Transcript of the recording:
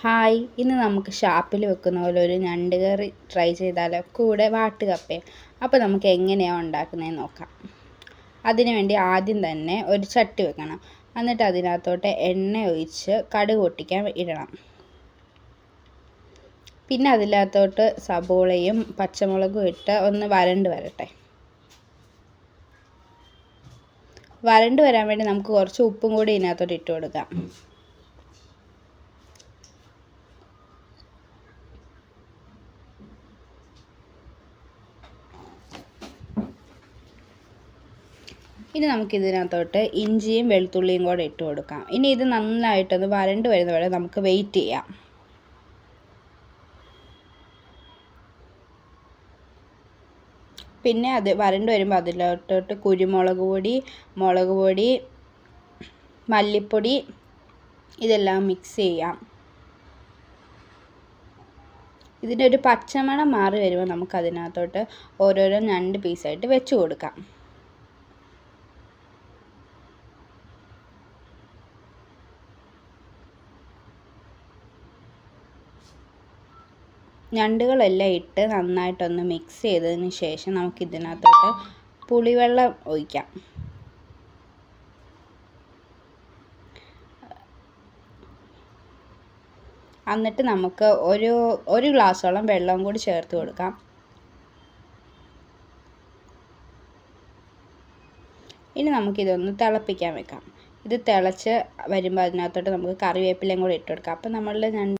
Hi, ഇന്ന് നമുക്ക് ഷാപ്പിൽ വെക്കുന്ന പോലെ ഒരു ഞണ്ട് കറി ട്രൈ ചെയ്താലോ? കൂടെ വാട്ടുകപ്പയും. അപ്പോൾ നമുക്ക് എങ്ങനെയാണ് ഉണ്ടാക്കുന്നതെന്ന് നോക്കാം. അതിനു വേണ്ടി ആദ്യം തന്നെ ഒരു ചട്ടി വെക്കണം. എന്നിട്ട് അതിനകത്തോട്ട് എണ്ണ ഒഴിച്ച് കടുക് പൊട്ടിക്കാൻ ഇടണം. പിന്നെ അതിനകത്തോട്ട് സബോളയും പച്ചമുളകും ഇട്ട് ഒന്ന് വരണ്ട് വരട്ടെ. വരണ്ട് വരാൻ വേണ്ടി നമുക്ക് കുറച്ച് ഉപ്പും കൂടി ഇതിനകത്തോട്ട് ഇട്ട് കൊടുക്കാം. ഇനി നമുക്കിതിനകത്തോട്ട് ഇഞ്ചിയും വെളുത്തുള്ളിയും കൂടെ ഇട്ട് കൊടുക്കാം. ഇനി ഇത് നന്നായിട്ടൊന്ന് വരണ്ട് വരുന്ന വരെ നമുക്ക് വെയിറ്റ് ചെയ്യാം. പിന്നെ അത് വരണ്ട് വരുമ്പോൾ അതിലോട്ടോട്ട് കുരുമുളക് പൊടി, മുളക് പൊടി, മല്ലിപ്പൊടി ഇതെല്ലാം മിക്സ് ചെയ്യാം. ഇതിൻ്റെ ഒരു പച്ചമണം മാറി വരുമ്പോൾ നമുക്കതിനകത്തോട്ട് ഓരോരോ ഞണ്ട് പീസായിട്ട് വെച്ച് കൊടുക്കാം. ഞണ്ടുകളെല്ലാം ഇട്ട് നന്നായിട്ടൊന്ന് മിക്സ് ചെയ്തതിന് ശേഷം നമുക്കിതിനകത്തോട്ട് പുളിവെള്ളം ഒഴിക്കാം. എന്നിട്ട് നമുക്ക് ഒരു ഗ്ലാസ്സോളം വെള്ളം കൂടി ചേർത്ത് കൊടുക്കാം. ഇനി നമുക്കിതൊന്ന് തിളപ്പിക്കാൻ വെക്കാം. ഇത് തിളച്ച് വരുമ്പോൾ അതിനകത്തോട്ട് നമുക്ക് കറിവേപ്പിലയും കൂടി ഇട്ട് കൊടുക്കാം. അപ്പോൾ നമ്മളുടെ